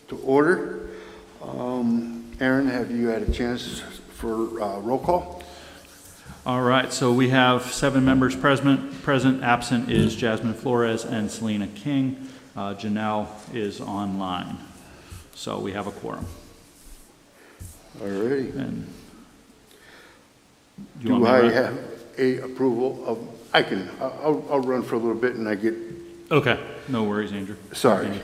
to order. Aaron, have you had a chance for roll call? All right, so we have 7 members present. Absent is Jasmine Flores and Selena King. Janelle is online. So we have a quorum. All righty. And Do I have a approval of, I'll run for a little bit and I get. Okay, no worries, Andrew. Sorry.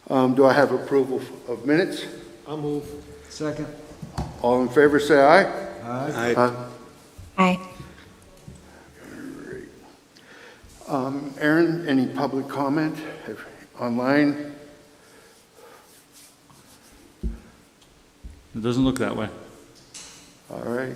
Do I have approval of minutes? I'll move. Second. All in favor, say aye. Aye. Aye. Aaron, any public comment online? It doesn't look that way. All right.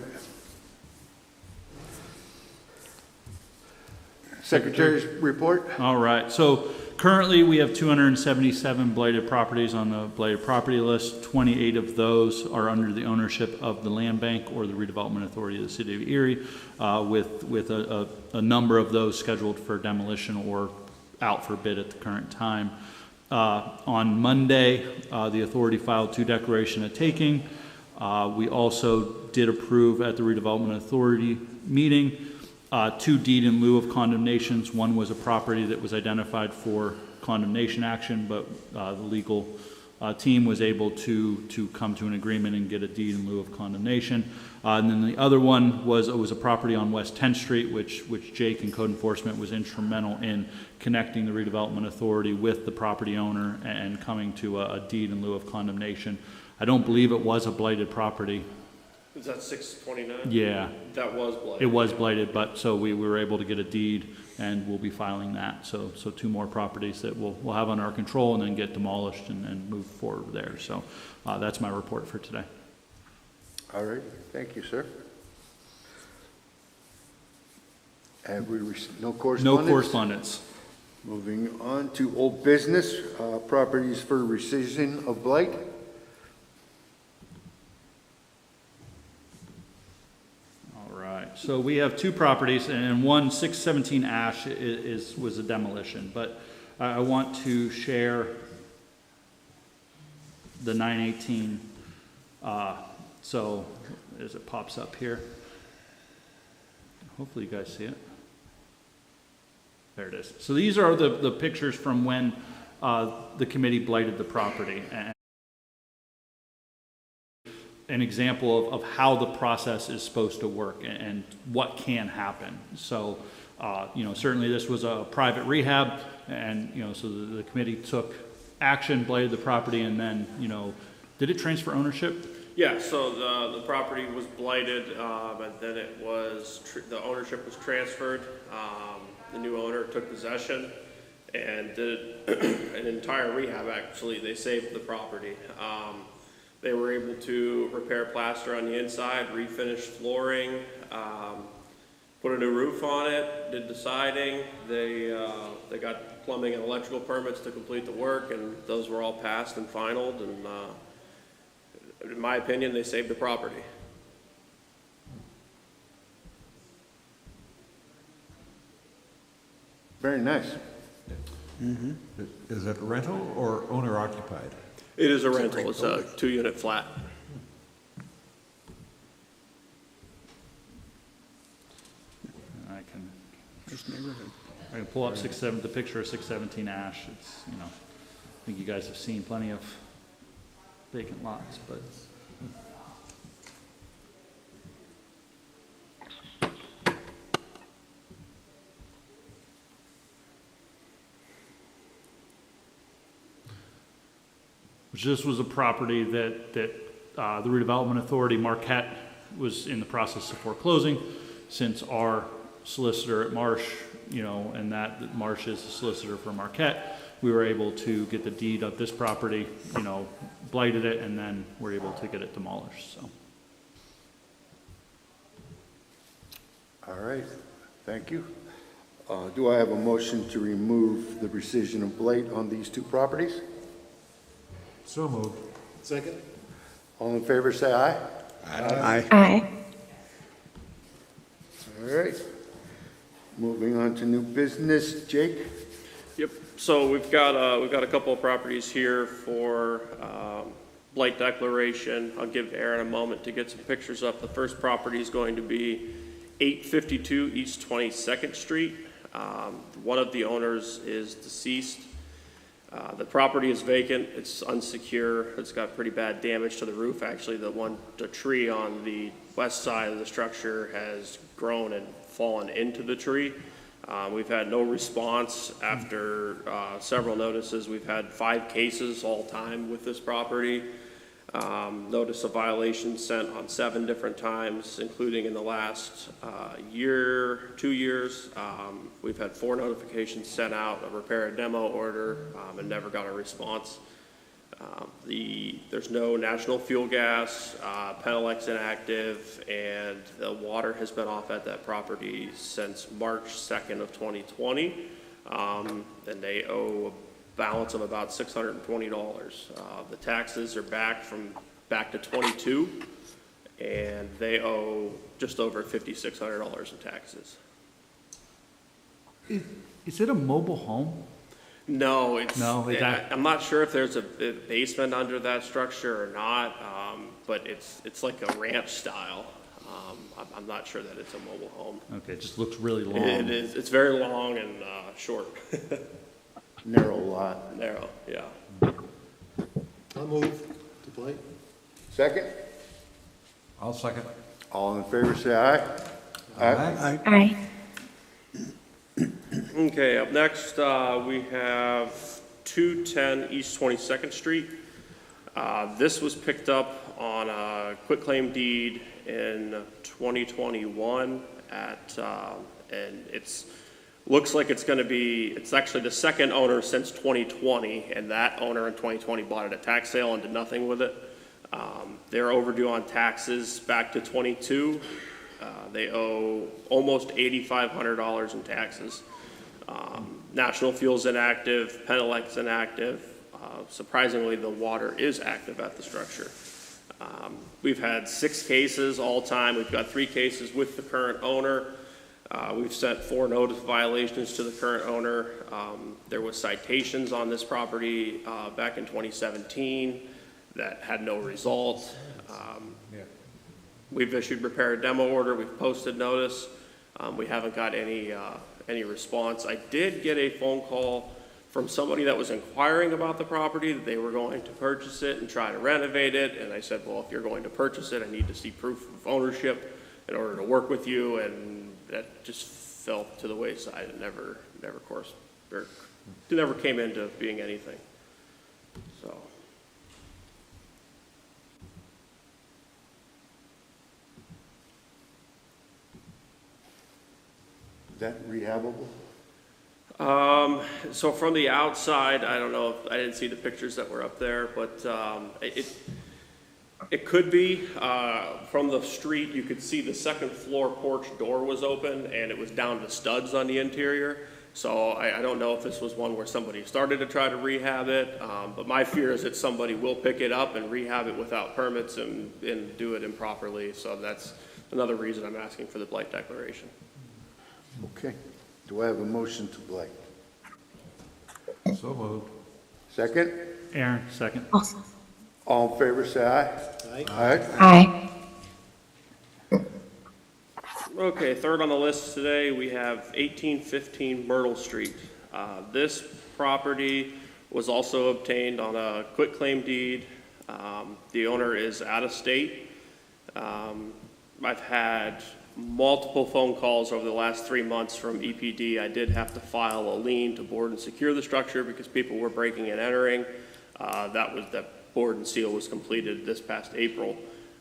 Secretary's report? All right, so currently we have 277 blighted properties on the blighted property list. 28 of those are under the ownership of the Land Bank or the Redevelopment Authority of the City of Erie, with a number of those scheduled for demolition or out for bid at the current time. On Monday, the authority filed 2 declaration of taking. We also did approve at the Redevelopment Authority meeting 2 deed in lieu of condemnations. One was a property that was identified for condemnation action, but the legal team was able to come to an agreement and get a deed in lieu of condemnation. And then the other one was a property on West 10th Street, which Jake and Code Enforcement was instrumental in connecting the Redevelopment Authority with the property owner and coming to a deed in lieu of condemnation. I don't believe it was a blighted property. Is that 629? Yeah. That was blighted. It was blighted, but so we were able to get a deed and we'll be filing that. So 2 more properties that we'll have under our control and then get demolished and move forward there. So that's my report for today. All right, thank you, sir. Have we received no correspondence? No correspondence. Moving on to old business, properties for rescission of blight. So we have 2 properties, and one 617 Ash was a demolition, but I want to share the 918. So as it pops up here, hopefully you guys see it. There it is. So these are the pictures from when the committee blighted the property. And an example of how the process is supposed to work and what can happen. So, certainly this was a private rehab, and, so the committee took action, blighted the property, and then, did it transfer ownership? Yeah, so the property was blighted, and then it was, the ownership was transferred. The new owner took possession and did an entire rehab, actually. They saved the property. They were able to repair plaster on the inside, refinish flooring, put a new roof on it, did the siding. They got plumbing and electrical permits to complete the work, and those were all passed and finalized. And in my opinion, they saved the property. Very nice. Mm-hmm. Is it rental or owner occupied? It is a rental. It's a 2-unit flat. I can pull up the picture of 617 Ash. It's, I think you guys have seen plenty of vacant lots, but. This was a property that the Redevelopment Authority, Marquette, was in the process of foreclosing. Since our solicitor at Marsh, and that Marsh is the solicitor for Marquette, we were able to get the deed of this property, blighted it, and then we're able to get it demolished. So. All right, thank you. Do I have a motion to remove the rescission of blight on these 2 properties? So moved. Second? All in favor, say aye. Aye. Aye. All right. Moving on to new business. Jake? Yep, so we've got a couple of properties here for blight declaration. I'll give Aaron a moment to get some pictures up. The first property is going to be 852 East 22nd Street. One of the owners is deceased. The property is vacant, it's unsecure, it's got pretty bad damage to the roof. Actually, the tree on the west side of the structure has grown and fallen into the tree. We've had no response after several notices. We've had 5 cases all time with this property. Notice of violation sent on 7 different times, including in the last 2 years. We've had 4 notifications sent out, a repair and demo order, and never got a response. There's no national fuel gas, Penelec's inactive, and the water has been off at that property since March 2nd of 2020. And they owe a balance of about $620. The taxes are back to 22, and they owe just over $5,600 in taxes. Is it a mobile home? No, I'm not sure if there's a basement under that structure or not, but it's like a ranch style. I'm not sure that it's a mobile home. Okay, it just looks really long. It is. It's very long and short. Narrow lot. Narrow, yeah. I'll move to Blight. Second? I'll second. All in favor, say aye. Aye. Aye. Okay, up next, we have 210 East 22nd Street. This was picked up on a quitclaim deed in 2021 and looks like it's actually the second owner since 2020, and that owner in 2020 bought it at tax sale and did nothing with it. They're overdue on taxes back to 22. They owe almost $8,500 in taxes. National Fuel's inactive, Penelec's inactive. Surprisingly, the water is active at the structure. We've had 6 cases all time. We've got 3 cases with the current owner. We've sent 4 notice violations to the current owner. There was citations on this property back in 2017 that had no result. We've issued repair and demo order. We've posted notice. We haven't got any response. I did get a phone call from somebody that was inquiring about the property, that they were going to purchase it and try to renovate it. And I said, well, if you're going to purchase it, I need to see proof of ownership in order to work with you. And that just fell to the wayside and never came into being anything. So. Is that rehabable? So from the outside, I don't know, I didn't see the pictures that were up there, but it could be. From the street, you could see the second floor porch door was open and it was down to studs on the interior. So I don't know if this was one where somebody started to try to rehab it, but my fear is that somebody will pick it up and rehab it without permits and do it improperly. So that's another reason I'm asking for the blight declaration. Okay. Do I have a motion to blight? So moved. Second? Aaron, second. Also. All in favor, say aye. Aye. Aye. Okay, third on the list today, we have 1815 Myrtle Street. This property was also obtained on a quitclaim deed. The owner is out of state. I've had multiple phone calls over the last 3 months from EPD. I did have to file a lien to board and secure the structure because people were breaking and entering. That board and seal was completed this past April.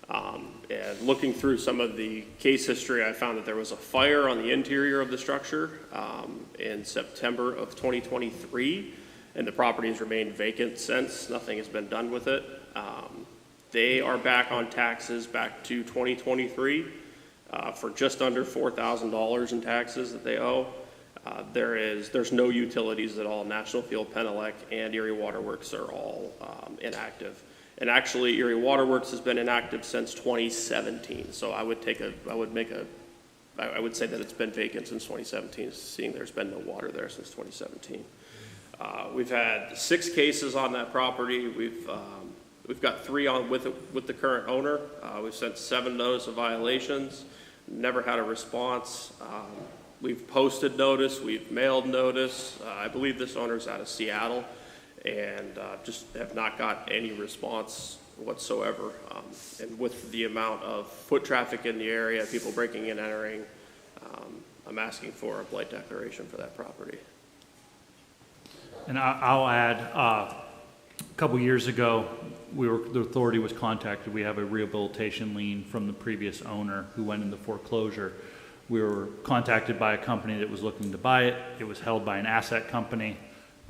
And looking through some of the case history, I found that there was a fire on the interior of the structure in September of 2023, and the property has remained vacant since. Nothing has been done with it. They are back on taxes back to 2023 for just under $4,000 in taxes that they owe. There's no utilities at all. National Fuel, Penelec, and Erie Waterworks are all inactive. And actually, Erie Waterworks has been inactive since 2017. So I would make a I would say that it's been vacant since 2017, seeing there's been no water there since 2017. We've had 6 cases on that property. We've got 3 on with the current owner. We've sent 7 notice of violations, never had a response. We've posted notice, we've mailed notice. I believe this owner's out of Seattle, and just have not got any response whatsoever. And with the amount of foot traffic in the area, people breaking and entering, I'm asking for a blight declaration for that property. And I'll add, a couple years ago, the authority was contacted. We have a rehabilitation lien from the previous owner who went into foreclosure. We were contacted by a company that was looking to buy it. It was held by an asset company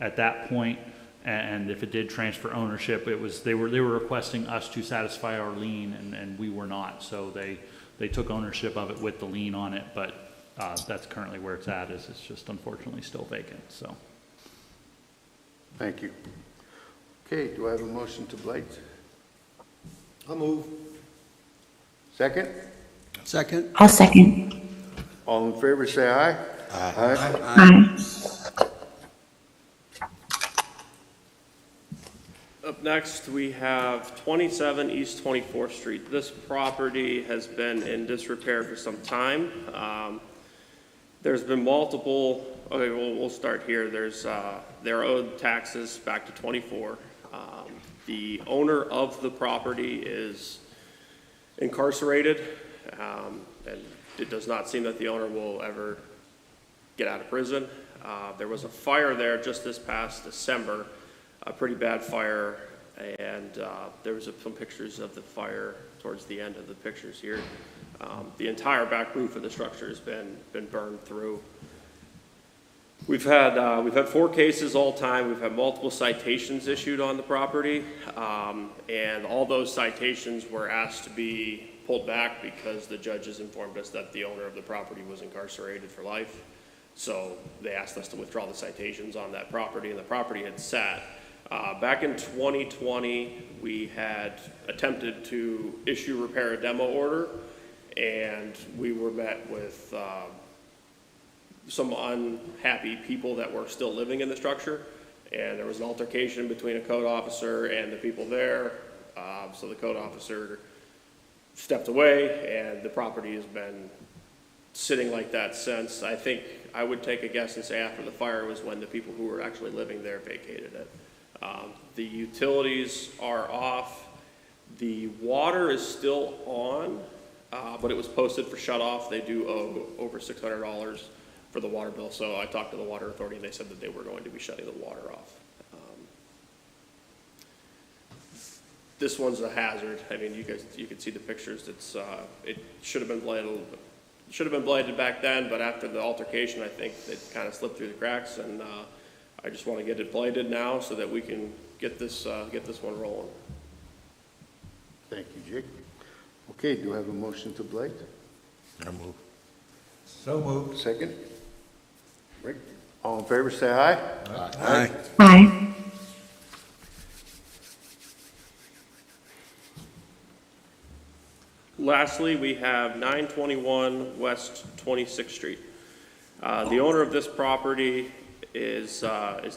at that point, and if it did transfer ownership, they were requesting us to satisfy our lien, and we were not. So they took ownership of it with the lien on it, but that's currently where it's at. It's just unfortunately still vacant. So. Thank you. Okay, do I have a motion to blight? I'll move. Second? Second. I'll second. All in favor, say aye. Aye. Aye. Up next, we have 27 East 24th Street. This property has been in disrepair for some time. There's been multiple, okay, we'll start here. They're owed taxes back to 24. The owner of the property is incarcerated, and it does not seem that the owner will ever get out of prison. There was a fire there just this past December, a pretty bad fire, and there was some pictures of the fire towards the end of the pictures here. The entire back roof of the structure has been burned through. We've had 4 cases all time. We've had multiple citations issued on the property, and all those citations were asked to be pulled back because the judges informed us that the owner of the property was incarcerated for life. So they asked us to withdraw the citations on that property, and the property had sat. Back in 2020, we had attempted to issue repair a demo order, and we were met with some unhappy people that were still living in the structure, and there was an altercation between a code officer and the people there. So the code officer stepped away, and the property has been sitting like that since. I think I would take a guess and say after the fire was when the people who were actually living there vacated it. The utilities are off. The water is still on, but it was posted for shut off. They do owe over $600 for the water bill. So I talked to the water authority, and they said that they were going to be shutting the water off. This one's a hazard. I mean, you can see the pictures. It should have been blighted. Should have been blighted back then, but after the altercation, I think it kind of slipped through the cracks, and I just want to get it blighted now so that we can get this one rolling. Thank you, Jake. Okay, do I have a motion to blight? I'll move. So moved. Second? Rick? All in favor, say aye. Aye. Aye. Lastly, we have 921 West 26th Street. The owner of this property is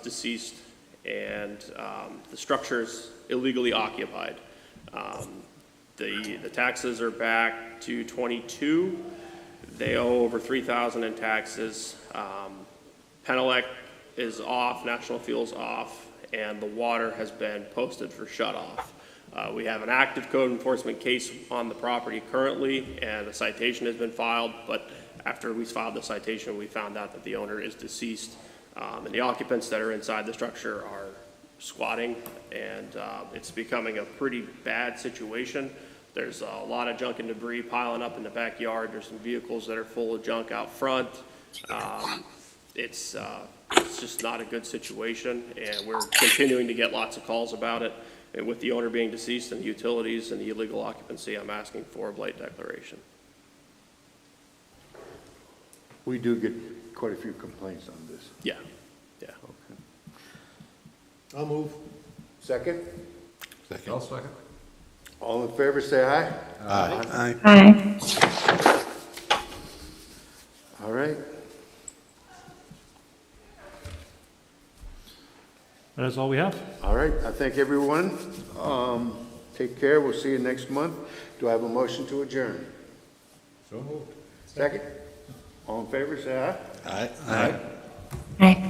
deceased, and the structure is illegally occupied. The taxes are back to 22. They owe over $3,000 in taxes. Penelec is off, National Fuel's off, and the water has been posted for shut off. We have an active code enforcement case on the property currently, and a citation has been filed, but after we filed the citation, we found out that the owner is deceased, and the occupants that are inside the structure are squatting, and it's becoming a pretty bad situation. There's a lot of junk and debris piling up in the backyard. There's some vehicles that are full of junk out front. It's just not a good situation, and we're continuing to get lots of calls about it. And with the owner being deceased and the utilities and the illegal occupancy, I'm asking for a blight declaration. We do get quite a few complaints on this. Yeah, yeah. Okay. I'll move. Second? I'll second. All in favor, say aye. Aye. Aye. That is all we have. All right, I thank everyone. Take care, we'll see you next month. Do I have a motion to adjourn? So moved. Second? All in favor, say aye. Aye. Aye.